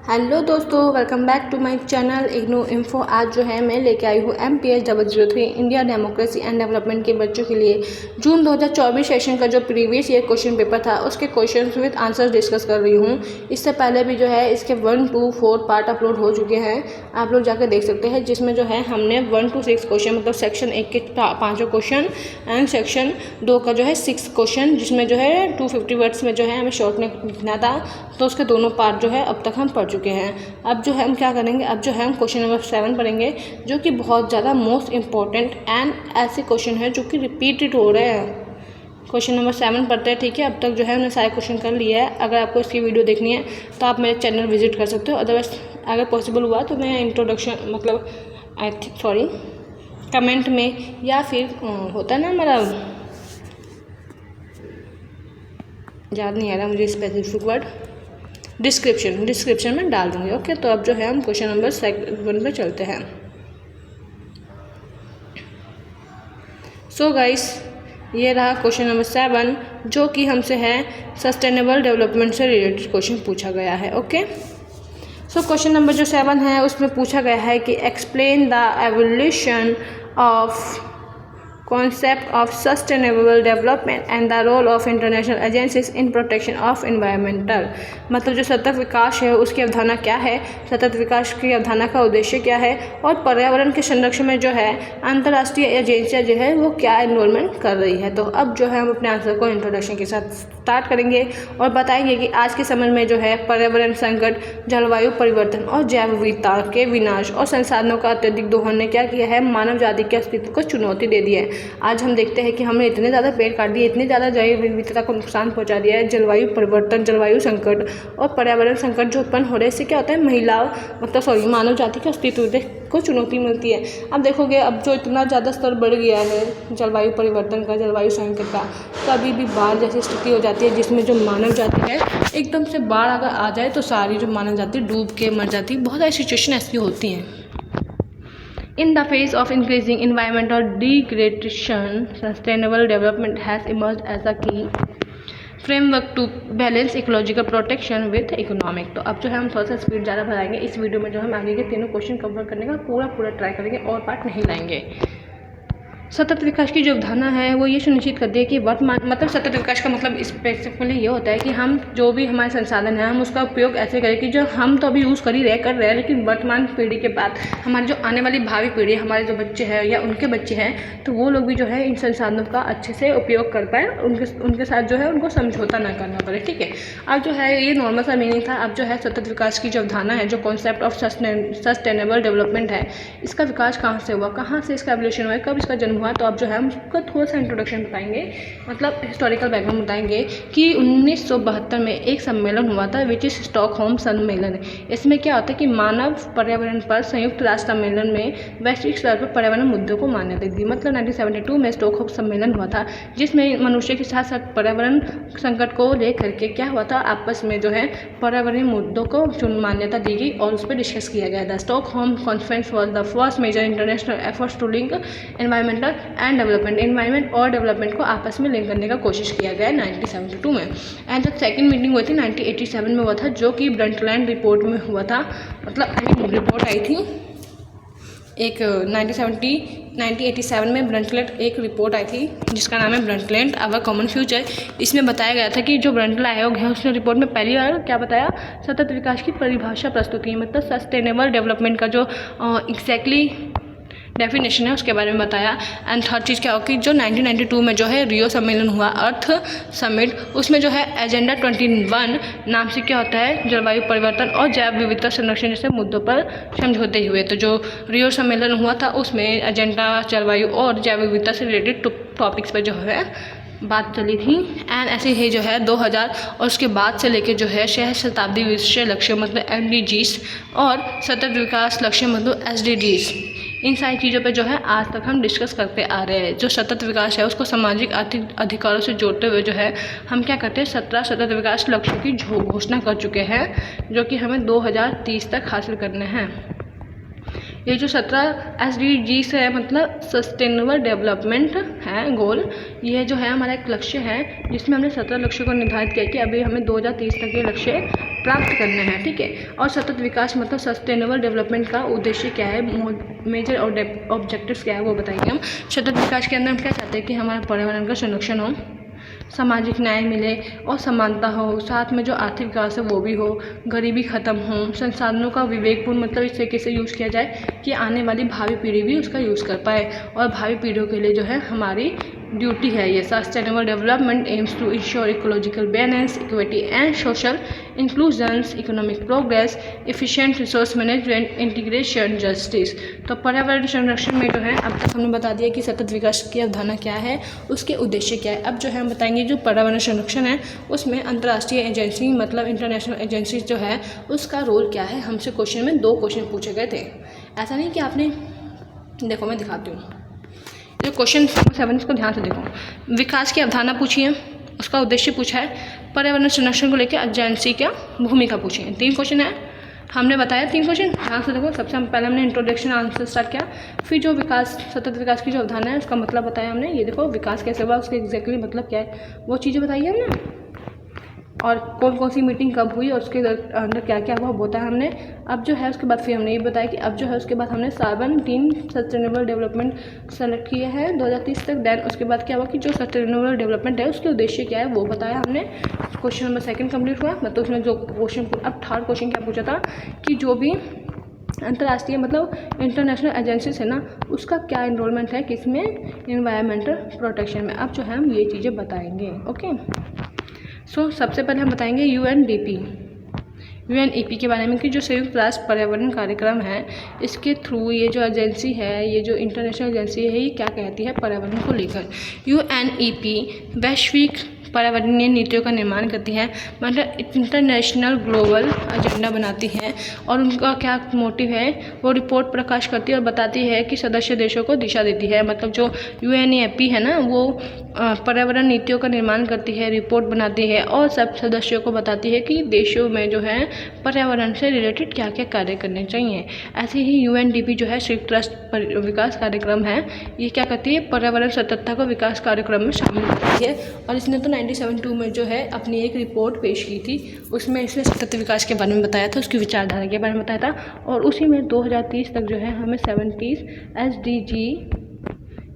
Hello दोस्तों, welcome back to my channel IGNOU info. आज जो है मैं लेके आई हूँ MPH 003 India democracy and development के बच्चों के लिए जून 2024 सेशन का जो प्रीवियस ईयर क्वेश्चन पेपर था उसके क्वेश्चंस विद आंसर्स डिस्कस कर रही हूँ। इससे पहले भी जो है इसके 1, 2, 4 पार्ट अपलोड हो चुके हैं, आप लोग जाकर देख सकते हैं, जिसमें जो है हमने 1 to 6 क्वेश्चन मतलब सेक्शन 1 के 5 क्वेश्चन एंड सेक्शन 2 का जो है 6 क्वेश्चन, जिसमें जो है 250 वर्ड्स में जो है हमें शॉर्ट में लिखना था, तो उसके दोनों पार्ट जो है अब तक हम पढ़ चुके हैं। अब जो है हम क्या करेंगे, अब जो है हम क्वेश्चन नंबर 7 पढ़ेंगे, जो कि बहुत ज़्यादा मोस्ट इम्पॉर्टेंट एंड ऐसे क्वेश्चन है जो कि रिपीटेड हो रहे हैं। क्वेश्चन नंबर 7 पढ़ते हैं, ठीक है। अब तक जो है हमने सारे क्वेश्चन कर लिया है। अगर आपको इसकी वीडियो देखनी है तो आप मेरे चैनल विजिट कर सकते हो, अदरवाइज अगर पॉसिबल हुआ तो मैं इंट्रोडक्शन मतलब कमेंट में या फिर होता है ना हमारा, याद नहीं आ रहा मुझे स्पेसिफिक वर्ड, डिस्क्रिप्शन में डाल दूँगी। ओके, तो अब जो है हम क्वेश्चन नंबर 7 पे चलते हैं। सो गाइस, ये रहा क्वेश्चन नंबर 7, जो कि हमसे है सस्टेनेबल डेवलपमेंट से रिलेटेड क्वेश्चन पूछा गया है। ओके, सो क्वेश्चन नंबर जो 7 है उसमें पूछा गया है कि explain the evolution of concept of sustainable development and the role of international agencies in protection of environmental। मतलब जो सतत विकास है उसकी अवधारणा क्या है, सतत विकास की अवधारणा का उद्देश्य क्या है, और पर्यावरण के संरक्षण में जो है अंतर्राष्ट्रीय एजेंसियाँ जो है वो क्या इन्वॉल्वमेंट कर रही है। तो अब जो है हम अपने आंसर को इंट्रोडक्शन के साथ स्टार्ट करेंगे और बताएंगे कि आज के समय में जो है पर्यावरण संकट, जलवायु परिवर्तन और जैव विविधता के विनाश और संसाधनों का अत्यधिक दोहन ने क्या किया है, मानव जाति के अस्तित्व को चुनौती दे दी है। आज हम देखते हैं कि हमने इतने ज़्यादा पेड़ काट दिए, इतनी ज़्यादा जैव विविधता को नुकसान पहुंचा दिया है। जलवायु परिवर्तन, जलवायु संकट और पर्यावरण संकट जो उत्पन्न हो रहे हैं, इससे क्या होता है, मानव जाति के अस्तित्व को चुनौती मिलती है। अब देखोगे, अब जो इतना ज़्यादा स्तर बढ़ गया है जलवायु परिवर्तन का, जलवायु संकट का, कभी भी बाढ़ जैसी स्थिति हो जाती है जिसमें जो मानव जाति है, एकदम से बाढ़ अगर आ जाए तो सारी जो मानव जाति डूब के मर जाती है। बहुत सारी सिचुएशन ऐसी होती हैं। In the face of increasing environmental degradation, sustainable development has emerged as a key framework to balance ecological protection with economic। तो अब जो है हम थोड़ा सा स्पीड ज़्यादा बढ़ाएंगे। इस वीडियो में जो हम आगे के तीनों क्वेश्चन कवर करने का पूरा ट्राई करेंगे और पार्ट नहीं लाएंगे। सतत विकास की जो अवधारणा है वो ये सुनिश्चित करती है कि वर्तमान मतलब सतत विकास का मतलब स्पेसिफिकली ये होता है कि हम जो भी हमारे संसाधन हैं हम उसका उपयोग ऐसे करें कि जो हम तो अभी यूज़ कर रहे हैं, लेकिन वर्तमान पीढ़ी के बाद हमारी जो आने वाली भावी पीढ़ी, हमारे जो बच्चे हैं या उनके बच्चे हैं, तो वो लोग भी जो है इन संसाधनों का अच्छे से उपयोग कर पाए, उनके साथ जो है उनको समझौता ना करना पड़े। ठीक है, अब जो है ये नॉर्मल सा मीनिंग था। अब जो है सतत विकास की जो अवधारणा है, जो कॉन्सेप्ट ऑफ सस्टेनेबल डेवलपमेंट है, इसका विकास कहाँ से हुआ, कहाँ से इसका एवोल्यूशन हुआ, कब इसका जन्म हुआ। तो अब जो है हम उसका थोड़ा सा इंट्रोडक्शन बताएंगे, मतलब हिस्टोरिकल बैकग्राउंड बताएंगे कि 1972 में एक सम्मेलन हुआ था, विच इज स्टॉकहोम सम्मेलन। इसमें क्या होता है कि मानव पर्यावरण पर संयुक्त राष्ट्र सम्मेलन में वैश्विक स्तर पर पर्यावरण मुद्दों को मान्यता दी। मतलब 1972 में स्टॉकहोम सम्मेलन हुआ था, जिसमें मनुष्य के साथ साथ पर्यावरण संकट को लेकर के क्या हुआ था, आपस में जो है पर्यावरणीय मुद्दों को मान्यता दी गई और उस पर डिस्कस किया गया था। Stockholm conference was the first major international efforts to link environmental and development, environment और डेवलपमेंट को आपस में लिंक करने का कोशिश किया गया 1972 में। एंड जब सेकंड मीटिंग हुई थी 1987 में हुआ था, जो कि ब्रंटलैंड रिपोर्ट में हुआ था। मतलब रिपोर्ट आई थी एक 1987 में ब्रंटलैंड एक रिपोर्ट आई थी जिसका नाम है ब्रंटलैंड आवर कॉमन फ्यूचर। इसमें बताया गया था कि जो ब्रंटल आयोग है उसने रिपोर्ट में पहली बार क्या बताया, सतत विकास की परिभाषा प्रस्तुत की, मतलब सस्टेनेबल डेवलपमेंट का जो एग्जैक्टली डेफिनेशन है उसके बारे में बताया। एंड थर्ड चीज़ क्या होगी, जो 1992 में जो है रियो सम्मेलन हुआ, अर्थ समिट, उसमें जो है एजेंडा 21 नाम से क्या होता है, जलवायु परिवर्तन और जैव विविधता संरक्षण जैसे मुद्दों पर समझौते हुए। तो जो रियो सम्मेलन हुआ था उसमें एजेंडा, जलवायु और जैव विविधता से रिलेटेड टॉपिक्स पर जो है बात चली थी। एंड ऐसे ही जो है 2000 और उसके बाद से लेके जो है 6 शताब्दी विषय लक्ष्य मतलब MDGs और सतत विकास लक्ष्य मतलब SDGs, इन सारी चीज़ों पे जो है आज तक हम डिस्कस करते आ रहे हैं। जो सतत विकास है उसको सामाजिक आर्थिक अधिकारों से जोड़ते हुए जो है हम क्या करते हैं, 17 सतत विकास लक्ष्यों की घोषणा कर चुके हैं, जो कि हमें 2030 तक हासिल करने हैं। ये जो 17 SDGs है मतलब सस्टेनेबल डेवलपमेंट है गोल, ये जो है हमारा एक लक्ष्य है जिसमें हमने 17 लक्ष्यों को निर्धारित किया कि अभी हमें 2030 तक ये लक्ष्य प्राप्त करने हैं, ठीक है। और सतत विकास मतलब सस्टेनेबल डेवलपमेंट का उद्देश्य क्या है, मेजर ऑब्जेक्टिव्स क्या है वो बताएंगे हम। सतत विकास के अंदर हम क्या चाहते हैं कि हमारे पर्यावरण का संरक्षण हो, सामाजिक न्याय मिले और समानता हो, साथ में जो आर्थिक विकास है वो भी हो, गरीबी खत्म हो, संसाधनों का विवेकपूर्ण मतलब इस तरीके से यूज़ किया जाए कि आने वाली भावी पीढ़ी भी उसका यूज़ कर पाए, और भावी पीढ़ियों के लिए जो है हमारी ड्यूटी है ये। Sustainable development aims to ensure ecological balance, equity and social inclusions, economic progress, efficient resource management, integration, justice. तो पर्यावरण संरक्षण में जो है अब तक हमने बता दिया कि सतत विकास की अवधारणा क्या है, उसके उद्देश्य क्या है। अब जो है हम बताएंगे जो पर्यावरण संरक्षण है उसमें अंतर्राष्ट्रीय एजेंसी मतलब इंटरनेशनल एजेंसी जो है उसका रोल क्या है। हमसे क्वेश्चन में 2 क्वेश्चन पूछे गए थे, ऐसा नहीं कि आपने, देखो मैं दिखाती हूँ जो क्वेश्चन 7 इसको ध्यान से देखो। विकास की अवधारणा पूछी है, उसका उद्देश्य पूछा है, पर्यावरण संरक्षण को लेकर एजेंसी क्या भूमिका पूछी है। 3 क्वेश्चन है, हमने बताया 3 क्वेश्चन, ध्यान से देखो। सबसे पहले हमने इंट्रोडक्शन आंसर स्टार्ट किया, फिर जो विकास सतत विकास की जो अवधारणा है उसका मतलब बताया हमने। ये देखो विकास कैसे हुआ, उसके एग्जैक्टली मतलब क्या है वो चीज़ें बताई है हमने, और कौन कौन सी मीटिंग कब हुई और उसके अंदर क्या क्या हुआ बताया हमने। अब जो है उसके बाद फिर हमने ये बताया कि अब जो है उसके बाद हमने 17 सस्टेनेबल डेवलपमेंट सेलेक्ट किए हैं 2030 तक। देन उसके बाद क्या हुआ कि जो सस्टेनेबल डेवलपमेंट है उसके उद्देश्य क्या है वो बताया हमने। क्वेश्चन नंबर 2 कंप्लीट हुआ। मतलब उसमें जो क्वेश्चन, अब 3rd क्वेश्चन क्या पूछा था कि जो भी अंतर्राष्ट्रीय मतलब इंटरनेशनल एजेंसीज है ना उसका क्या इन्रोलमेंट है किसमें, इन्वायरमेंटल प्रोटेक्शन में। अब जो है हम ये चीज़ें बताएंगे, ओके। सबसे पहले हम बताएंगे यूएनईपी के बारे में कि जो संयुक्त राष्ट्र पर्यावरण कार्यक्रम है इसके थ्रू ये जो एजेंसी है, ये जो इंटरनेशनल एजेंसी है ये क्या कहती है पर्यावरण को लेकर। यूएनईपी वैश्विक पर्यावरणीय नीतियों का निर्माण करती है, मतलब इंटरनेशनल ग्लोबल एजेंडा बनाती है, और उनका क्या मोटिव है वो रिपोर्ट प्रकाश करती है और बताती है कि सदस्य देशों को दिशा देती है। मतलब जो यूएनईपी है ना वो पर्यावरण नीतियों का निर्माण करती है, रिपोर्ट बनाती है और सब सदस्यों को बताती है कि देशों में जो है पर्यावरण से रिलेटेड क्या क्या कार्य करने चाहिए। ऐसे ही यूएनडीपी जो है संयुक्त राष्ट्र विकास कार्यक्रम है, ये क्या करती है पर्यावरण सततता को विकास कार्यक्रम में शामिल करती है। और इसने तो 1972 में जो है अपनी एक रिपोर्ट पेश की थी, उसमें इसने सतत विकास के बारे में बताया था, उसकी विचारधारा के बारे में बताया था। और उसी में 2030 तक जो है हमें 70 SDG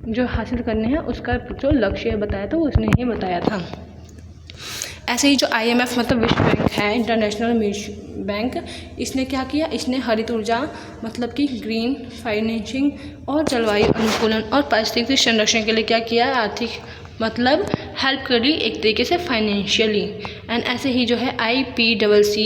जो हासिल करने हैं उसका जो लक्ष्य बताया था वो उसने ही बताया था। ऐसे ही जो IMF मतलब विश्व बैंक है, इंटरनेशनल बैंक, इसने क्या किया, इसने हरित ऊर्जा मतलब कि ग्रीन फाइनेंसिंग और जलवायु अनुकूलन और पारिस्थितिक संरक्षण के लिए क्या किया, आर्थिक मतलब हेल्प करी एक तरीके से फाइनेंशियली। एंड ऐसे ही जो है IPCC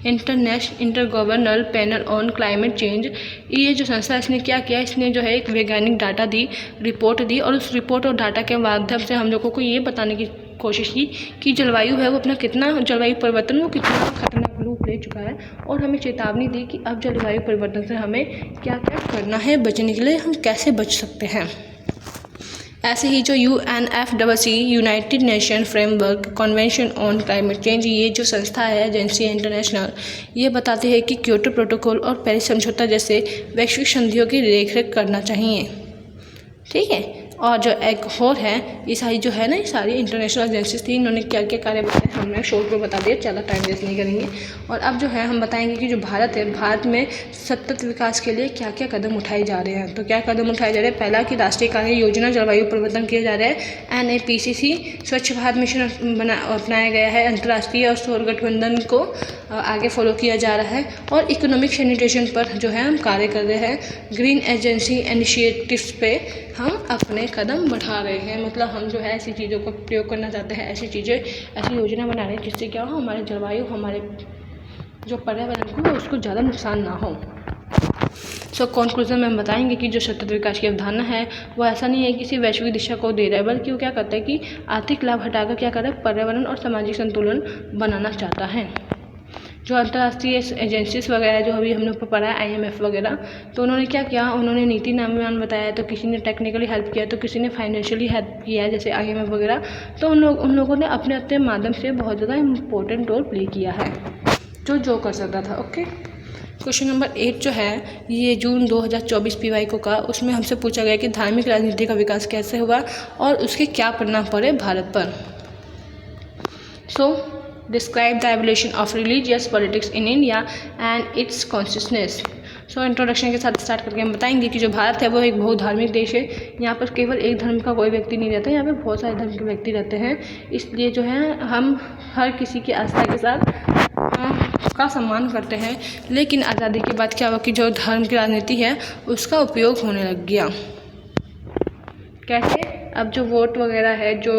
intergovernmental panel on climate change, ये जो संस्था इसने क्या किया, इसने जो है एक वैज्ञानिक डाटा दी, रिपोर्ट दी, और उस रिपोर्ट और डाटा के माध्यम से हम लोगों को ये बताने की कोशिश की कि जलवायु है वो अपना कितना, जलवायु परिवर्तन वो कितना खतरनाक रूप ले चुका है, और हमें चेतावनी दी कि अब जलवायु परिवर्तन से हमें क्या क्या करना है, बचने के लिए हम कैसे बच सकते हैं। ऐसे ही जो UNFCCC United nation framework convention on climate change, ये जो संस्था है एजेंसी है इंटरनेशनल, ये बताती है कि क्योटो प्रोटोकॉल और पेरिस समझौता जैसे वैश्विक संधियों की देखरेख करना चाहिए, ठीक है। और जो एक और है, ये सारी जो है ना, ये सारी इंटरनेशनल एजेंसीज थी, इन्होंने क्या क्या कार्य बताए हमने शॉर्ट में बता दिया, ज़्यादा टाइम वेस्ट नहीं करेंगे। और अब जो है हम बताएंगे कि जो भारत है, भारत में सतत विकास के लिए क्या क्या कदम उठाए जा रहे हैं। तो क्या कदम उठाए जा रहे हैं, पहला कि राष्ट्रीय कार्य योजना जलवायु परिवर्तन किया जा रहा है, NAPCC स्वच्छ भारत मिशन अपनाया गया है, अंतर्राष्ट्रीय और सौर गठबंधन को आगे फॉलो किया जा रहा है, और इकोनॉमिक सैनिटेशन पर जो है हम कार्य कर रहे हैं, ग्रीन एजेंसी इनिशिएटिव्स पे हम अपने कदम बढ़ा रहे हैं। मतलब हम जो है ऐसी चीज़ों का प्रयोग करना चाहते हैं, ऐसी चीज़ें, ऐसी योजना बना रहे हैं जिससे क्या हो, हमारे जलवायु, हमारे जो पर्यावरण को उसको ज़्यादा नुकसान ना हो। कंक्लूजन में हम बताएंगे कि जो सतत विकास की अवधारणा है वो ऐसा नहीं है कि किसी वैश्विक दिशा को दे रहा है, बल्कि वो क्या करता है कि आर्थिक लाभ हटाकर क्या कर रहा है, पर्यावरण और सामाजिक संतुलन बनाना चाहता है। जो अंतर्राष्ट्रीय एजेंसीज वगैरह जो अभी हम लोग को पढ़ा है, IMF वगैरह, तो उन्होंने क्या किया, उन्होंने नीति निर्माण बताया, तो किसी ने टेक्निकली हेल्प किया, तो किसी ने फाइनेंशियली हेल्प किया, जैसे IMF वगैरह। तो उन लोगों ने अपने अपने माध्यम से बहुत ज़्यादा इम्पोर्टेंट रोल प्ले किया है, जो कर सकता था, ओके। क्वेश्चन नंबर 8 जो है ये जून 2024 PY को का, उसमें हमसे पूछा गया कि धार्मिक राजनीति का विकास कैसे हुआ और उसके क्या परिणाम पड़े भारत पर। Describe the evolution of religious politics in India and it's consciousness. So introduction के साथ स्टार्ट करके हम बताएंगे कि जो भारत है वो एक बहुत धार्मिक देश है। यहाँ पर केवल एक धर्म का कोई व्यक्ति नहीं रहता, यहाँ पे बहुत सारे धर्म के व्यक्ति रहते हैं। इसलिए जो है हम हर किसी की आस्था के साथ का सम्मान करते हैं। लेकिन आज़ादी के बाद क्या हुआ कि जो धर्म की राजनीति है उसका उपयोग होने लग गया। कैसे? अब जो वोट वगैरह है, जो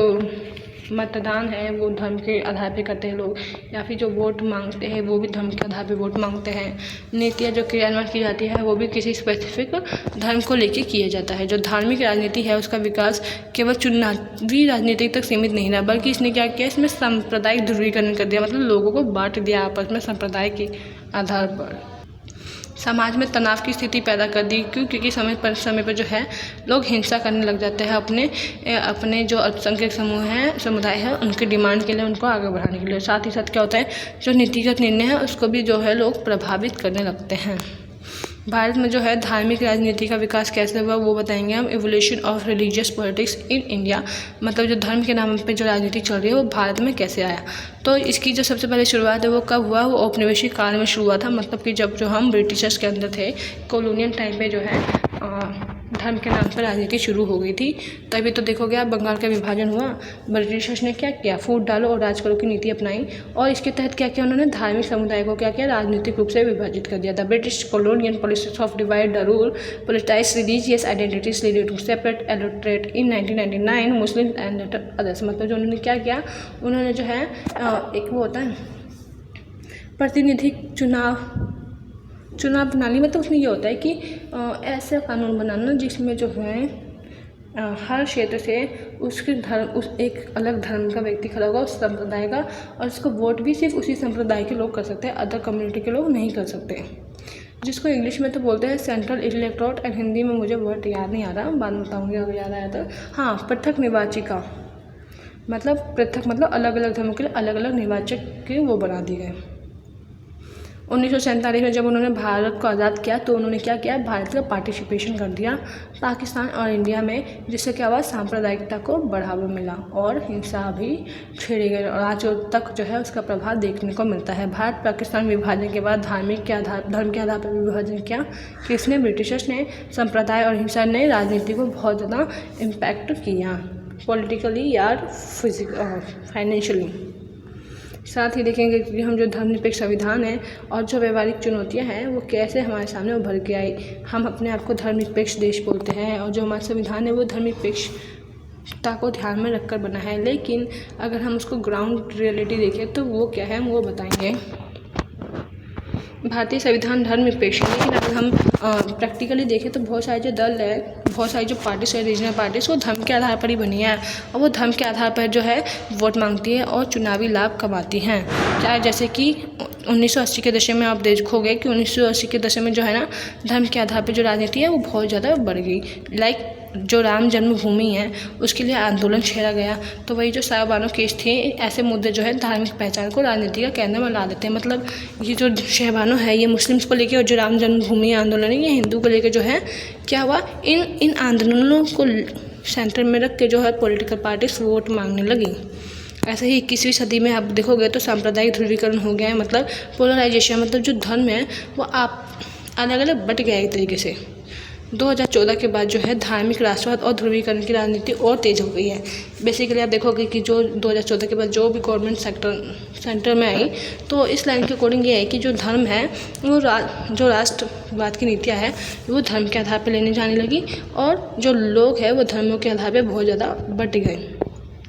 मतदान है वो धर्म के आधार पे करते हैं लोग, या फिर जो वोट मांगते हैं वो भी धर्म के आधार पे वोट मांगते हैं। नीतियाँ जो क्रियान्वयन की जाती है वो भी किसी स्पेसिफिक धर्म को लेके किया जाता है। जो धार्मिक राजनीति है उसका विकास केवल चुनावी राजनीति तक सीमित नहीं रहा, बल्कि इसने क्या किया, इसमें सांप्रदायिक ध्रुवीकरण कर दिया। मतलब लोगों को बांट दिया आपस में संप्रदाय के आधार पर। समाज में तनाव की स्थिति पैदा कर दी, क्योंकि समय पर जो है लोग हिंसा करने लग जाते हैं अपने जो अल्पसंख्यक समूह हैं, समुदाय है, उनके डिमांड के लिए, उनको आगे बढ़ाने के लिए। साथ ही साथ क्या होता है, जो नीतिगत निर्णय है उसको भी जो है लोग प्रभावित करने लगते हैं। भारत में जो है धार्मिक राजनीति का विकास कैसे हुआ वो बताएंगे हम। Evolution of religious politics in India, मतलब जो धर्म के नाम पे जो राजनीति चल रही है वो भारत में कैसे आया। तो इसकी जो सबसे पहले शुरुआत है वो कब हुआ, वो औपनिवेशिक काल में शुरू हुआ था। मतलब कि जब जो हम ब्रिटिशर्स के अंदर थे, कॉलोनियल टाइम पे जो है धर्म के नाम पर राजनीति शुरू हो गई थी। तभी तो देखोगे आप, बंगाल का विभाजन हुआ, ब्रिटिशर्स ने क्या किया, फूट डालो और राज करो की नीति अपनाई। और इसके तहत क्या किया उन्होंने, धार्मिक समुदाय को क्या किया, राजनीतिक रूप से विभाजित कर दिया। The British colonial policies of divide the rule politicise religious identities leaded to separate electorate in 1999 Muslim and others. मतलब जो उन्होंने क्या किया, उन्होंने जो है एक वो होता है प्रतिनिधि चुनाव बना ली। मतलब उसमें ये होता है कि ऐसा कानून बनाना जिसमें जो है हर क्षेत्र से उस एक अलग धर्म का व्यक्ति खड़ा होगा, उस संप्रदाय का, और उसको वोट भी सिर्फ उसी संप्रदाय के लोग कर सकते हैं, अदर कम्युनिटी के लोग नहीं कर सकते। जिसको इंग्लिश में तो बोलते हैं सेंट्रल इलेक्टोरेट, और हिंदी में मुझे वर्ड याद नहीं आ रहा, बाद में बताऊँगी अगर याद आया तो। हाँ, पृथक निर्वाचिका, मतलब पृथक मतलब अलग अलग धर्मों के लिए अलग अलग निर्वाचक के वो बना दिए गए। 1947 में जब उन्होंने भारत को आज़ाद किया तो उन्होंने क्या किया, भारत का पार्टिसिपेशन कर दिया पाकिस्तान और इंडिया में, जिससे क्या हुआ, सांप्रदायिकता को बढ़ावा मिला और हिंसा भी छेड़ी गई। और आज तक जो है उसका प्रभाव देखने को मिलता है। भारत पाकिस्तान विभाजन के बाद धर्म के आधार पर विभाजन किया। किसने? ब्रिटिशर्स ने। संप्रदाय और हिंसा ने राजनीति को बहुत ज़्यादा इम्पैक्ट किया, पॉलिटिकली या फाइनेंशियली। साथ ही देखेंगे कि हम जो धर्मनिरपेक्ष संविधान है और जो व्यवहारिक चुनौतियां हैं वो कैसे हमारे सामने उभर के आई। हम अपने आप को धर्मनिरपेक्ष देश बोलते हैं और जो हमारा संविधान है वो धर्मनिरपेक्षता को ध्यान में रखकर बना है, लेकिन अगर हम उसको ग्राउंड रियलिटी देखें तो वो क्या है हम वो बताएंगे। भारतीय संविधान धर्मनिरपेक्ष है, लेकिन अगर हम प्रैक्टिकली देखें तो बहुत सारे जो दल है, बहुत सारी जो पार्टीज है, रीजनल पार्टीज, वो धर्म के आधार पर ही बनी है और वो धर्म के आधार पर जो है वोट मांगती है और चुनावी लाभ कमाती हैं। चाहे जैसे कि 1980 के दशक में आप देखोगे कि 1980 के दशक में जो है ना धर्म के आधार पर जो राजनीति है वो बहुत ज़्यादा बढ़ गई। लाइक जो राम जन्मभूमि है उसके लिए आंदोलन छेड़ा गया, तो वही जो साहबानो केस थे, ऐसे मुद्दे जो है धार्मिक पहचान को राजनीति का केंद्र में ला देते हैं। मतलब ये जो शहबानो है ये मुस्लिम्स को लेकर, और जो राम जन्मभूमि आंदोलन है ये हिंदू को लेकर जो है क्या हुआ, इन आंदोलनों को सेंटर में रख के जो है पॉलिटिकल पार्टीज वोट मांगने लगी। ऐसे ही 21वीं सदी में आप देखोगे तो सांप्रदायिक ध्रुवीकरण हो गया है, मतलब पोलराइजेशन, मतलब जो धर्म है वो आप अलग अलग बट गया एक तरीके से। 2014 के बाद जो है धार्मिक राष्ट्रवाद और ध्रुवीकरण की राजनीति और तेज हो गई है। बेसिकली आप देखोगे कि जो 2014 के बाद जो भी गवर्नमेंट सेंटर में आई तो इस लाइन के अकॉर्डिंग ये है कि जो धर्म है वो जो राष्ट्रवाद की नीतियाँ है वो धर्म के आधार पर लेने जाने लगी और जो लोग हैं वो धर्मों के आधार पर बहुत ज़्यादा बट गए,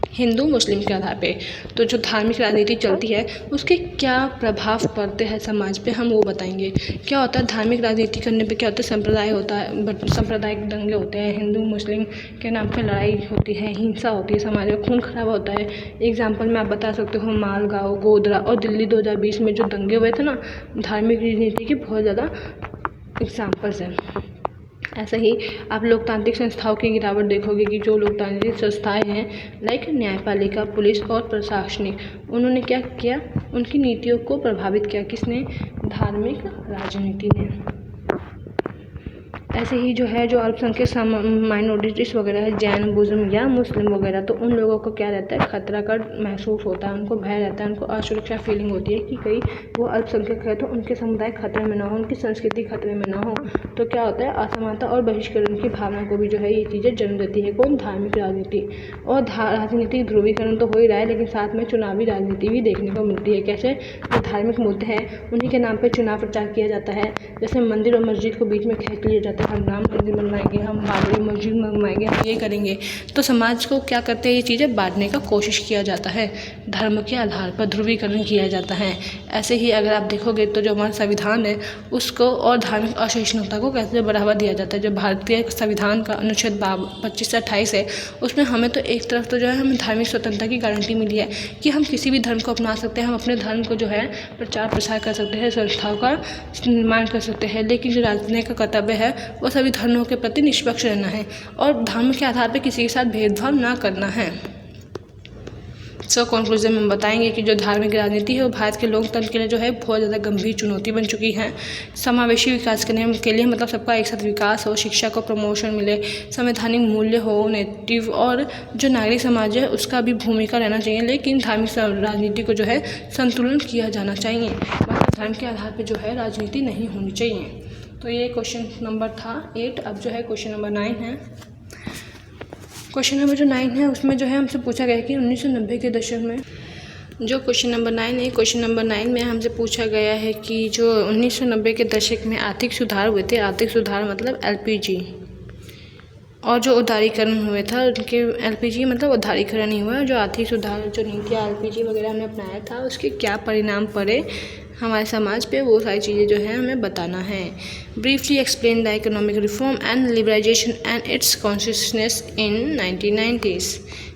हिंदू मुस्लिम के आधार पे। तो जो धार्मिक राजनीति चलती है उसके क्या प्रभाव पड़ते हैं समाज पे हम वो बताएंगे। क्या होता है धार्मिक राजनीति करने पे, क्या होता है संप्रदाय होता है, सांप्रदायिक दंगे होते हैं, हिंदू मुस्लिम के नाम पे लड़ाई होती है, हिंसा होती है, समाज में खून खराबा होता है। एग्जाम्पल में आप बता सकते हो मालगांव, गोधरा और दिल्ली 2020 में जो दंगे हुए थे ना, धार्मिक राजनीति के बहुत ज़्यादा एग्जाम्पल्स हैं। ऐसे ही आप लोकतांत्रिक संस्थाओं की गिरावट देखोगे कि जो लोकतांत्रिक संस्थाएं हैं लाइक न्यायपालिका, पुलिस और प्रशासनिक, उन्होंने क्या किया, उनकी नीतियों को प्रभावित किया। किसने? धार्मिक राजनीति ने। ऐसे ही जो है जो अल्पसंख्यक माइनॉरिटीज़ वगैरह है, जैन, बुज़म या मुस्लिम वगैरह, तो उन लोगों को क्या रहता है, खतरा का महसूस होता है, उनको भय रहता है, उनको असुरक्षा फीलिंग होती है कि कहीं वो अल्पसंख्यक है तो उनके समुदाय खतरे में ना हो, उनकी संस्कृति खतरे में ना हो। तो क्या होता है, असमानता और बहिष्करण की भावना को भी जो है ये चीज़ें जन्म देती है। कौन? धार्मिक राजनीति। और राजनीतिक ध्रुवीकरण तो हो ही रहा है, लेकिन साथ में चुनावी राजनीति भी देखने को मिलती है। कैसे? जो धार्मिक मुद्दे हैं उन्हीं के नाम पर चुनाव प्रचार किया जाता है। जैसे मंदिर और मस्जिद को बीच में खींच लिया जाता है, हम राम मंदिर बनवाएंगे, हम बाबरी मस्जिद बनवाएंगे, हम ये करेंगे। तो समाज को क्या करते हैं, ये चीज़ें बांटने का कोशिश किया जाता है, धर्म के आधार पर ध्रुवीकरण किया जाता है। ऐसे ही अगर आप देखोगे तो जो हमारा संविधान है उसको और धार्मिक असहिष्णुता को कैसे बढ़ावा दिया जाता है। जो भारतीय संविधान का अनुच्छेद 25 से 28 है, उसमें हमें तो एक तरफ तो जो है हमें धार्मिक स्वतंत्रता की गारंटी मिली है कि हम किसी भी धर्म को अपना सकते हैं, हम अपने धर्म को जो है प्रचार प्रसार कर सकते हैं, संस्थाओं का निर्माण कर सकते हैं। लेकिन जो राजनीति का कर्तव्य है वो सभी धर्मों के प्रति निष्पक्ष रहना है और धर्म के आधार पर किसी के साथ भेदभाव ना करना है। सो कंक्लूजन में हम बताएंगे कि जो धार्मिक राजनीति है वो भारत के लोकतंत्र के लिए जो है बहुत ज़्यादा गंभीर चुनौती बन चुकी है। समावेशी विकास करने के लिए मतलब सबका एक साथ विकास हो, शिक्षा को प्रमोशन मिले, संवैधानिक मूल्य हो, नेतृत्व और जो नागरिक समाज है उसका भी भूमिका रहना चाहिए। लेकिन धार्मिक राजनीति को जो है संतुलन किया जाना चाहिए, मतलब धर्म के आधार पर जो है राजनीति नहीं होनी चाहिए। तो ये क्वेश्चन नंबर था 8। अब जो है क्वेश्चन नंबर 9 है। क्वेश्चन नंबर जो 9 है उसमें जो है हमसे पूछा गया कि 1990 के दशक में, जो क्वेश्चन नंबर 9 है, क्वेश्चन नंबर 9 में हमसे पूछा गया है कि जो 1990 के दशक में आर्थिक सुधार हुए थे, आर्थिक सुधार मतलब एलपीजी, और जो उदारीकरण हुए था उनके, एलपीजी मतलब उदारीकरण ही हुआ, जो आर्थिक सुधार जो नीतियाँ एलपीजी वगैरह हमने अपनाया था उसके क्या परिणाम पड़े हमारे समाज पे, वो सारी चीज़ें जो है हमें बताना है। Briefly explain the economic reform and liberalisation and it's consequences in 1990s।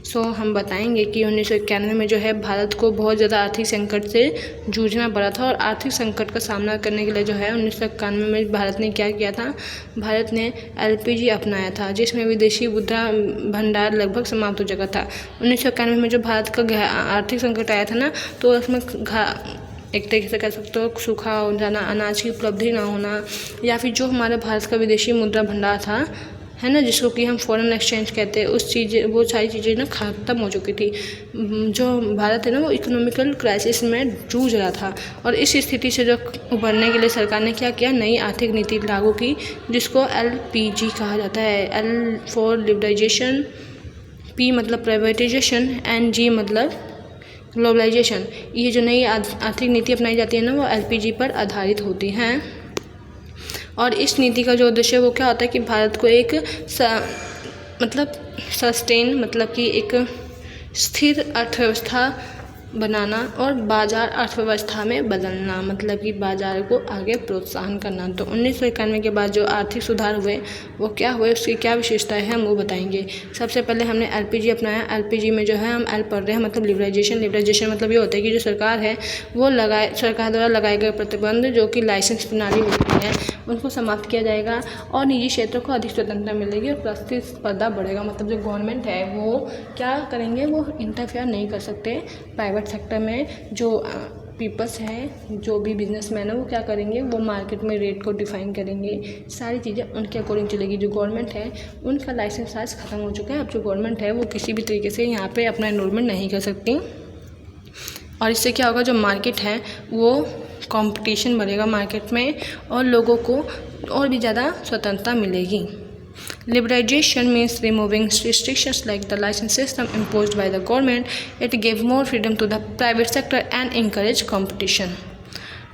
सो हम बताएंगे कि 1991 में जो है भारत को बहुत ज़्यादा आर्थिक संकट से जूझना पड़ा था, और आर्थिक संकट का सामना करने के लिए जो है 1991 में भारत ने क्या किया था, भारत ने एलपीजी अपनाया था, जिसमें विदेशी मुद्रा भंडार लगभग समाप्त हो चुका था। 1991 में जो भारत का आर्थिक संकट आया था ना, तो उसमें एक तरीके से कह सकते हो सूखा हो जाना, अनाज की उपलब्धि ना होना, या फिर जो हमारे भारत का विदेशी मुद्रा भंडार था है ना, जिसको कि हम फॉरेन एक्सचेंज कहते हैं, उस चीज़ें वो सारी चीज़ें ना ख़त्म हो चुकी थी। जो भारत है ना वो इकोनॉमिकल क्राइसिस में जूझ रहा था, और इस स्थिति से जो उभरने के लिए सरकार ने क्या किया, नई आर्थिक नीति लागू की, जिसको एलपीजी कहा जाता है। एल फॉर लिबराइजेशन, पी मतलब प्राइवेटाइजेशन, एंड जी मतलब ग्लोबलाइजेशन। ये जो नई आर्थिक नीति अपनाई जाती है ना वो एलपीजी पर आधारित होती हैं, और इस नीति का जो उद्देश्य है वो क्या होता है कि भारत को एक मतलब सस्टेन मतलब कि एक स्थिर अर्थव्यवस्था बनाना और बाजार अर्थव्यवस्था में बदलना, मतलब कि बाजार को आगे प्रोत्साहन करना। तो 1991 के बाद जो आर्थिक सुधार हुए वो क्या हुए, उसकी क्या विशेषताएं हैं हम वो बताएंगे। सबसे पहले हमने एलपीजी अपनाया। एलपीजी में जो है हम एल पढ़ रहे हैं मतलब लिबराइजेशन। लिबराइजेशन मतलब ये होता है कि जो सरकार है वो सरकार द्वारा लगाए गए प्रतिबंध जो कि लाइसेंस प्रणाली होती है उनको समाप्त किया जाएगा, और निजी क्षेत्रों को अधिक स्वतंत्रता मिलेगी और प्रतिस्पर्धा बढ़ेगा। मतलब जो गवर्नमेंट है वो क्या करेंगे, वो इंटरफेयर नहीं कर सकते प्राइवेट सेक्टर में। जो पीपल्स है, जो भी बिजनेसमैन है, वो क्या करेंगे, वो मार्केट में रेट को डिफाइन करेंगे, सारी चीज़ें उनके अकॉर्डिंग चलेगी। जो गवर्नमेंट है उनका लाइसेंस आज ख़त्म हो चुका है। अब जो गवर्नमेंट है वो किसी भी तरीके से यहाँ पे अपना एनरोलमेंट नहीं कर सकती, और इससे क्या होगा, जो मार्केट है वो कंपटीशन बढ़ेगा मार्केट में, और लोगों को और भी ज़्यादा स्वतंत्रता मिलेगी। Liberalization means removing restrictions like the license system imposed by the government. It gave more freedom to the private sector and encourage competition.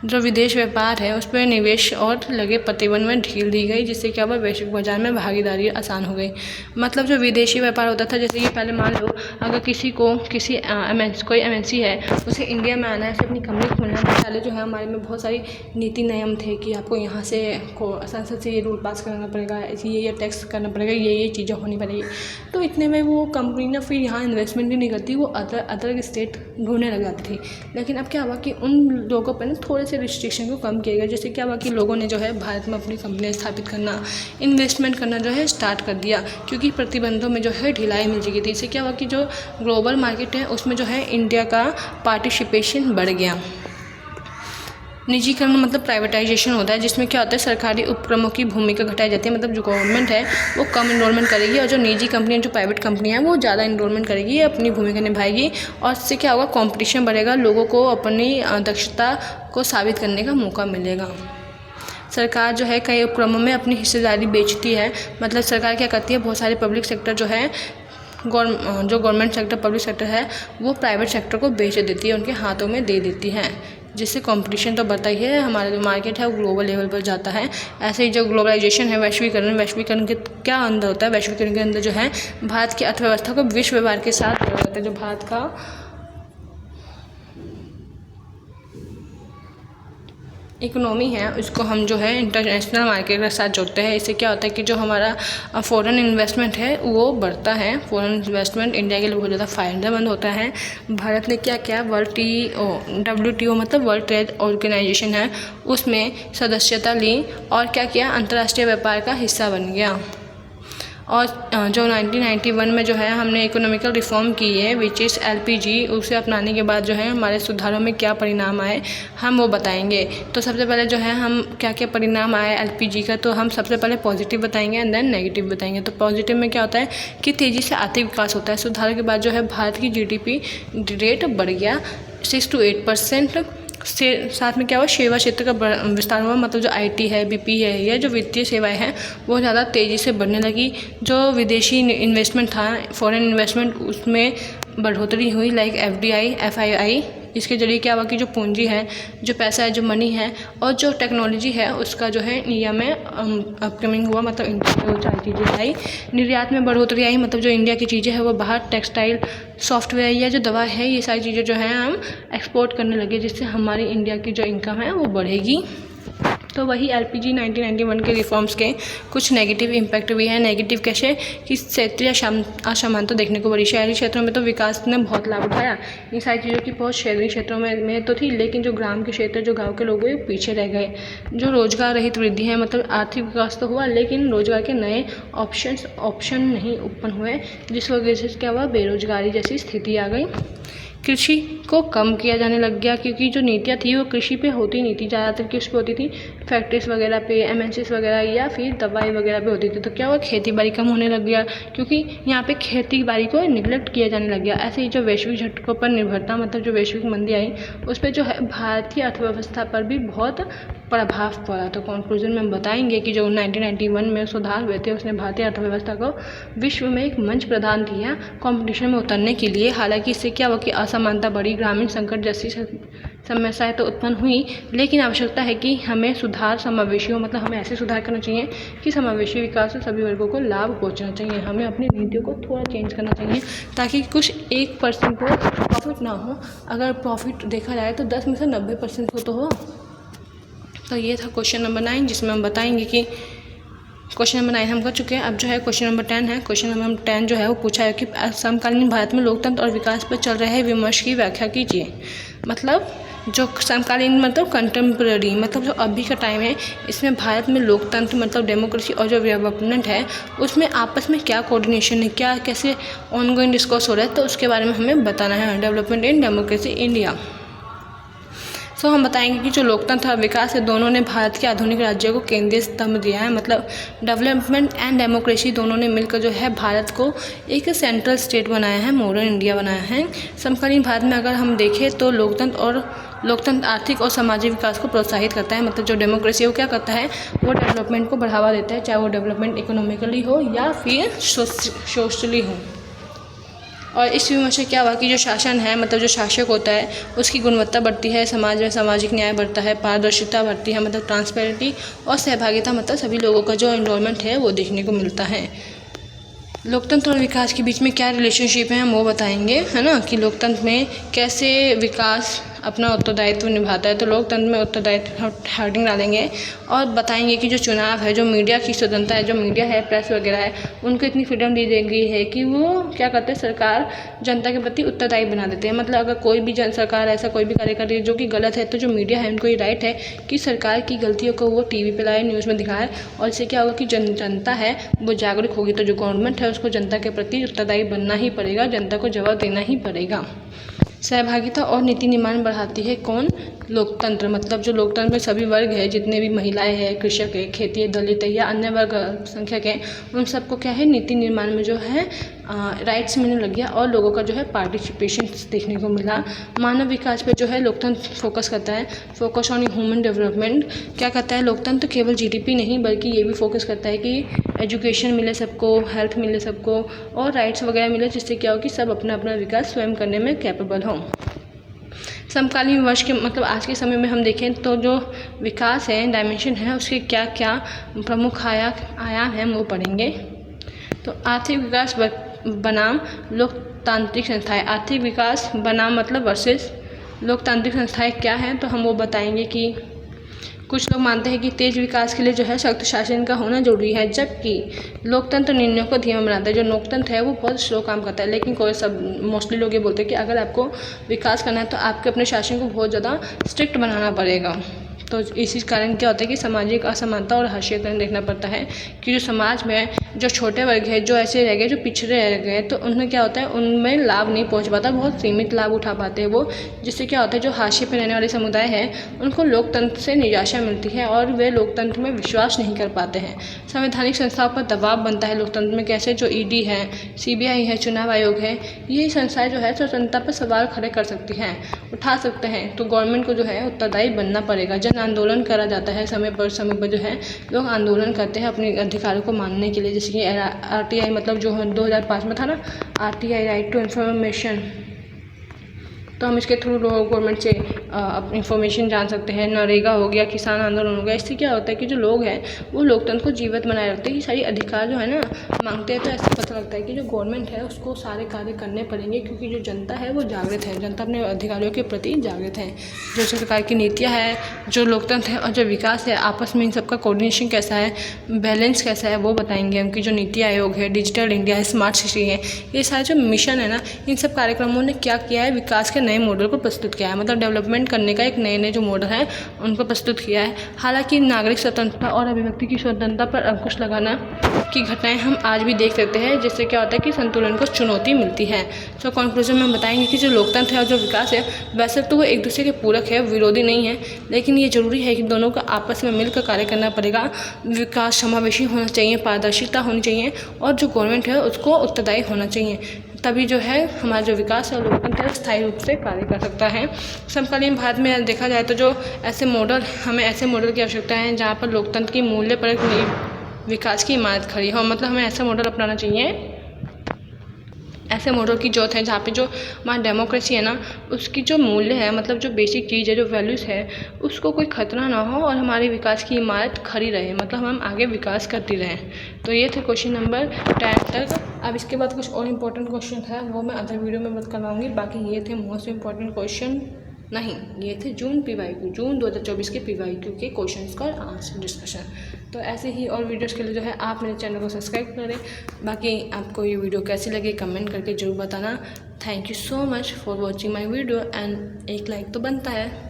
जो विदेश व्यापार है उस पर निवेश और लगे प्रतिबंध में ढील दी गई, जिससे क्या हुआ, वैश्विक बाजार में भागीदारी आसान हो गई। मतलब जो विदेशी व्यापार होता था, जैसे कि पहले मान लो अगर किसी कोई एमएनसी है उसे इंडिया में आना है, उसे अपनी कंपनी खोलना है, पहले जो है हमारे में बहुत सारी नीति नियम थे कि आपको यहाँ से संसद से ये रूल पास करना पड़ेगा, ये टैक्स करना पड़ेगा, ये चीज़ें होनी पड़ेगी। तो इतने में वो कंपनी ना फिर यहाँ इन्वेस्टमेंट भी नहीं करती, वो अदर स्टेट ढूंढने लग जाती थी। लेकिन अब क्या हुआ कि उन लोगों पर ना थोड़े से रिस्ट्रिक्शन को कम किया गया, जैसे क्या हुआ कि लोगों ने जो है भारत में अपनी कंपनियां स्थापित करना, इन्वेस्टमेंट करना जो है स्टार्ट कर दिया, क्योंकि प्रतिबंधों में जो है ढिलाई मिल चुकी थी। इससे क्या हुआ कि जो ग्लोबल मार्केट है उसमें जो है इंडिया का पार्टिसिपेशन बढ़ गया। निजीकरण मतलब प्राइवेटाइजेशन होता है, जिसमें क्या होता है सरकारी उपक्रमों की भूमिका घटाई जाती है। मतलब जो गवर्नमेंट है वो कम इन्रोलमेंट करेगी और जो निजी कंपनियाँ, जो प्राइवेट कंपनियाँ हैं वो ज़्यादा इन्रोलमेंट करेगी, अपनी भूमिका निभाएगी। और इससे क्या होगा, कॉम्पिटिशन बढ़ेगा, लोगों को अपनी दक्षता को साबित करने का मौका मिलेगा। सरकार जो है कई उपक्रमों में अपनी हिस्सेदारी बेचती है। मतलब सरकार क्या करती है, बहुत सारे पब्लिक सेक्टर जो है जो गवर्नमेंट सेक्टर पब्लिक सेक्टर है वो प्राइवेट सेक्टर को बेच देती है, उनके हाथों में दे देती है, जिससे कंपटीशन तो बढ़ता ही है, हमारा जो मार्केट है वो ग्लोबल लेवल पर जाता है। ऐसे ही जो ग्लोबलाइजेशन है, वैश्वीकरण के क्या अंदर होता है, वैश्वीकरण के अंदर जो है भारत की अर्थव्यवस्था को विश्व व्यापार के साथ जोड़ा जाता है। जो भारत का इकोनॉमी है उसको हम जो है इंटरनेशनल मार्केट के साथ जोड़ते हैं। इससे क्या होता है कि जो हमारा फ़ॉरेन इन्वेस्टमेंट है वो बढ़ता है। फ़ॉरेन इन्वेस्टमेंट इंडिया के लिए बहुत ज़्यादा फ़ायदेमंद होता है। भारत ने क्या किया, WTO मतलब वर्ल्ड ट्रेड ऑर्गेनाइजेशन है उसमें सदस्यता ली और क्या किया, अंतर्राष्ट्रीय व्यापार का हिस्सा बन गया। और जो 1991 में जो है हमने इकोनॉमिकल रिफॉर्म की है विच इज़ LPG, उसे अपनाने के बाद जो है हमारे सुधारों में क्या परिणाम आए हम वो बताएंगे। तो सबसे पहले जो है हम क्या क्या परिणाम आए LPG का, तो हम सबसे पहले पॉजिटिव बताएंगे एंड देन नेगेटिव बताएंगे। तो पॉजिटिव में क्या होता है कि तेज़ी से आर्थिक विकास होता है। सुधार के बाद जो है भारत की GDP रेट बढ़ गया 6 to 8%। से साथ में क्या हुआ, सेवा क्षेत्र का विस्तार हुआ। मतलब जो IT है, BP है या जो वित्तीय सेवाएं हैं वो ज़्यादा तेज़ी से बढ़ने लगी। जो विदेशी इन्वेस्टमेंट था, फॉरेन इन्वेस्टमेंट, उसमें बढ़ोतरी हुई लाइक FDI FII। इसके जरिए क्या हुआ कि जो पूंजी है, जो पैसा है, जो मनी है और जो टेक्नोलॉजी है उसका जो है इंडिया में अपकमिंग हुआ। मतलब इंडिया में वो सारी चीज़ें आई। निर्यात में बढ़ोतरी आई, मतलब जो इंडिया की चीज़ें हैं वो बाहर टेक्सटाइल, सॉफ्टवेयर या जो दवा है, ये सारी चीज़ें जो हैं हम एक्सपोर्ट करने लगे, जिससे हमारी इंडिया की जो इनकम है वो बढ़ेगी। तो वही LPG 1991 के रिफॉर्म्स के कुछ नेगेटिव इम्पैक्ट भी है। नेगेटिव कैसे कि क्षेत्रीय असमानता देखने को बड़ी। शहरी क्षेत्रों में तो विकास ने बहुत लाभ उठाया, इन सारी चीज़ों की पहुंच शहरी क्षेत्रों में तो थी, लेकिन जो ग्राम के क्षेत्र, जो गांव के लोग हैं पीछे रह गए। जो रोजगार रहित वृद्धि है, मतलब आर्थिक विकास तो हुआ लेकिन रोजगार के नए ऑप्शन नहीं उत्पन्न हुए, जिस वजह से क्या हुआ, बेरोजगारी जैसी स्थिति आ गई। कृषि को कम किया जाने लग गया, क्योंकि जो नीतियाँ थी वो कृषि पे होती नहीं थी, ज़्यादातर किस पे होती थी, फैक्ट्रीज वगैरह पे, MNCs वगैरह या फिर दवाई वगैरह पे होती थी। तो क्या हुआ, खेती बाड़ी कम होने लग गया, क्योंकि यहाँ पे खेती बाड़ी को निगलेक्ट किया जाने लग गया। ऐसे ही जो वैश्विक झटकों पर निर्भरता, मतलब जो वैश्विक मंदी आई उस पर जो है भारतीय अर्थव्यवस्था पर भी बहुत प्रभाव पड़ा। तो कंक्लूजन में हम बताएंगे कि जो 1991 में सुधार हुए थे उसने भारतीय अर्थव्यवस्था को विश्व में एक मंच प्रदान किया कंपटीशन में उतरने के लिए। हालांकि इससे क्या हुआ कि असमानता बढ़ी, ग्रामीण संकट जैसी समस्याएं तो उत्पन्न हुई, लेकिन आवश्यकता है कि हमें सुधार समावेशी हो। मतलब हमें ऐसे सुधार करना चाहिए कि समावेशी विकास से सभी वर्गों को लाभ पहुंचना चाहिए। हमें अपनी नीतियों को थोड़ा चेंज करना चाहिए ताकि कुछ 1% को प्रॉफिट ना हो। अगर प्रॉफिट देखा जाए तो 10 में से 90% को तो हो। तो ये था क्वेश्चन नंबर 9, जिसमें हम बताएंगे कि क्वेश्चन नंबर 9 हम कर चुके हैं। अब जो है क्वेश्चन नंबर 10 है। क्वेश्चन नंबर 10 जो है वो पूछा है कि समकालीन भारत में लोकतंत्र और विकास पर चल रहे विमर्श की व्याख्या कीजिए। मतलब जो समकालीन मतलब कंटेम्प्रेरी, मतलब जो अभी का टाइम है, इसमें भारत में लोकतंत्र मतलब डेमोक्रेसी और जो डेवलपमेंट है उसमें आपस में क्या कोऑर्डिनेशन है, क्या कैसे ऑनगोइंग डिस्कस हो रहा है, तो उसके बारे में हमें बताना है। Development in democracy India. So हम बताएंगे कि जो लोकतंत्र और विकास है दोनों ने भारत के आधुनिक राज्यों को केंद्रीय स्तंभ दिया है। मतलब डेवलपमेंट एंड डेमोक्रेसी दोनों ने मिलकर जो है भारत को एक सेंट्रल स्टेट बनाया है, मॉडर्न इंडिया बनाया है। समकालीन भारत में अगर हम देखें तो लोकतंत्र आर्थिक और सामाजिक विकास को प्रोत्साहित करता है। मतलब जो डेमोक्रेसी है वो क्या करता है, वो डेवलपमेंट को बढ़ावा देता है, चाहे वो डेवलपमेंट इकोनॉमिकली हो या फिर सोशली हो। और इस विमर्श से क्या हुआ कि जो शासन है, मतलब जो शासक होता है उसकी गुणवत्ता बढ़ती है, समाज में सामाजिक न्याय बढ़ता है, पारदर्शिता बढ़ती है, मतलब ट्रांसपेरेंटी और सहभागिता, मतलब सभी लोगों का जो इन्वॉल्वमेंट है वो देखने को मिलता है। लोकतंत्र और विकास के बीच में क्या रिलेशनशिप है हम वो बताएंगे, है ना, कि लोकतंत्र में कैसे विकास अपना उत्तरदायित्व निभाता है। तो लोकतंत्र में उत्तरदायित्व हेडिंग डालेंगे और बताएंगे कि जो चुनाव है, जो मीडिया की स्वतंत्रता है, जो मीडिया है, प्रेस वगैरह है, उनको इतनी फ्रीडम दी गई है कि वो क्या करते हैं, सरकार जनता के प्रति उत्तरदायी बना देते हैं। मतलब अगर कोई भी सरकार ऐसा कोई भी कार्य कर रही है जो कि गलत है, तो जो मीडिया है उनको ये राइट है कि सरकार की गलतियों को वो TV पे लाए, न्यूज़ में दिखाए, और इससे क्या होगा कि जनता है वो जागरूक होगी। तो जो गवर्नमेंट है उसको जनता के प्रति उत्तरदायी बनना ही पड़ेगा, जनता को जवाब देना ही पड़ेगा। सहभागिता और नीति निर्माण बढ़ाती है कौन, लोकतंत्र मतलब जो लोकतंत्र में सभी वर्ग है, जितने भी महिलाएं हैं, कृषक है, खेती है, दलित है या अन्य वर्ग संख्यक है, उन सबको क्या है नीति निर्माण में जो है राइट्स मिलने लग गया और लोगों का जो है पार्टिसिपेशन देखने को मिला। मानव विकास पर जो है लोकतंत्र फोकस करता है, फोकस ऑन ह्यूमन डेवलपमेंट। क्या करता है लोकतंत्र? केवल जीडीपी नहीं बल्कि ये भी फोकस करता है कि एजुकेशन मिले सबको, हेल्थ मिले सबको और राइट्स वगैरह मिले, जिससे क्या हो कि सब अपना अपना विकास स्वयं करने में कैपेबल हों। समकालीन वर्ष के मतलब आज के समय में हम देखें तो जो विकास है, डायमेंशन है, उसके क्या क्या प्रमुख आयाम हैं वो पढ़ेंगे। तो आर्थिक विकास बनाम लोकतांत्रिक संस्थाएं। आर्थिक विकास बनाम मतलब वर्सेस लोकतांत्रिक संस्थाएं क्या हैं, तो हम वो बताएंगे कि कुछ लोग मानते हैं कि तेज विकास के लिए जो है सख्त शासन का होना जरूरी है, जबकि लोकतंत्र निर्णयों को धीमा बनाता है। जो लोकतंत्र है वो बहुत स्लो काम करता है, लेकिन कोई सब मोस्टली लोग ये बोलते हैं कि अगर आपको विकास करना है तो आपके अपने शासन को बहुत ज़्यादा स्ट्रिक्ट बनाना पड़ेगा। तो इसी कारण क्या होता है कि सामाजिक असमानता और हाशिएकरण देखना पड़ता है कि जो समाज में जो छोटे वर्ग है, जो ऐसे रह गए, जो पिछड़े रह गए, तो उनमें क्या होता है, उनमें लाभ नहीं पहुंच पाता, बहुत सीमित लाभ उठा पाते हैं वो, जिससे क्या होता है जो हाशिए पे रहने वाले समुदाय हैं उनको लोकतंत्र से निराशा मिलती है और वे लोकतंत्र में विश्वास नहीं कर पाते हैं। संवैधानिक संस्थाओं पर दबाव बनता है लोकतंत्र में, कैसे जो ईडी है, सीबीआई है, चुनाव आयोग है, ये संस्थाएं जो है स्वतंत्रता पर सवाल खड़े कर सकती हैं, उठा सकते हैं। तो गवर्नमेंट को जो है उत्तरदायी बनना पड़ेगा। जन आंदोलन करा जाता है, समय पर जो है लोग आंदोलन करते हैं अपने अधिकारों को मानने के लिए, जैसे कि आरटीआई मतलब जो 2005 में था ना, आरटीआई राइट टू इन्फॉर्मेशन, तो हम इसके थ्रू गवर्नमेंट से इंफॉर्मेशन जान सकते हैं। नरेगा हो गया, किसान आंदोलन हो गया। इससे क्या होता है कि जो लोग हैं वो लोकतंत्र को जीवित बनाए रखते हैं कि सारी अधिकार जो है ना मांगते हैं, तो ऐसा पता लगता है कि जो गवर्नमेंट है उसको सारे कार्य करने पड़ेंगे, क्योंकि जो जनता है वो जागृत है, जनता अपने अधिकारियों के प्रति जागृत है। जो सरकार की नीतियाँ है, जो लोकतंत्र है और जो विकास है, आपस में इन सबका कोऑर्डिनेशन कैसा है, बैलेंस कैसा है, वो बताएंगे हम कि जो नीति आयोग है, डिजिटल इंडिया है, स्मार्ट सिटी है, ये सारे जो मिशन है ना, इन सब कार्यक्रमों ने क्या किया है, विकास के नए मॉडल को प्रस्तुत किया है, मतलब डेवलपमेंट करने का एक नए नए जो मॉडल है उनको प्रस्तुत किया है। हालांकि नागरिक स्वतंत्रता और अभिव्यक्ति की स्वतंत्रता पर अंकुश लगाना की घटनाएं हम आज भी देख सकते हैं, जिससे क्या होता है कि संतुलन को चुनौती मिलती है। तो कंक्लूजन में हम बताएंगे कि जो लोकतंत्र है और जो विकास है, वैसे तो वो एक दूसरे के पूरक है, विरोधी नहीं है, लेकिन ये जरूरी है कि दोनों को आपस में मिलकर कार्य करना पड़ेगा। विकास समावेशी होना चाहिए, पारदर्शिता होनी चाहिए और जो गवर्नमेंट है उसको उत्तरदायी होना चाहिए, तभी जो है हमारा जो विकास है लोकतंत्र है स्थायी रूप से कार्य कर सकता है। समकालीन भारत में देखा जाए तो जो ऐसे मॉडल, हमें ऐसे मॉडल की आवश्यकता है जहाँ पर लोकतंत्र की मूल्य पर विकास की इमारत खड़ी हो, मतलब हमें ऐसा मॉडल अपनाना चाहिए, ऐसे मॉडल की जरूरत है जहाँ पे जो हमारा डेमोक्रेसी है ना, उसकी जो मूल्य है, मतलब जो बेसिक चीज़ है, जो वैल्यूज़ है, उसको कोई खतरा ना हो और हमारे विकास की इमारत खड़ी रहे, मतलब हम आगे विकास करती रहें। तो ये थे क्वेश्चन नंबर 10 तक। अब इसके बाद कुछ और इम्पोर्टेंट क्वेश्चन है वो मैं अदर वीडियो में बात करवाऊँगी। बाकी ये थे मोस्ट इम्पॉर्टेंट क्वेश्चन, नहीं ये थे जून 2024 के PYQ के क्वेश्चंस का आंसर डिस्कशन। तो ऐसे ही और वीडियोस के लिए जो है आप मेरे चैनल को सब्सक्राइब करें। बाकी आपको ये वीडियो कैसी लगी कमेंट करके ज़रूर बताना। Thank you so much for watching my video and एक लाइक तो बनता है।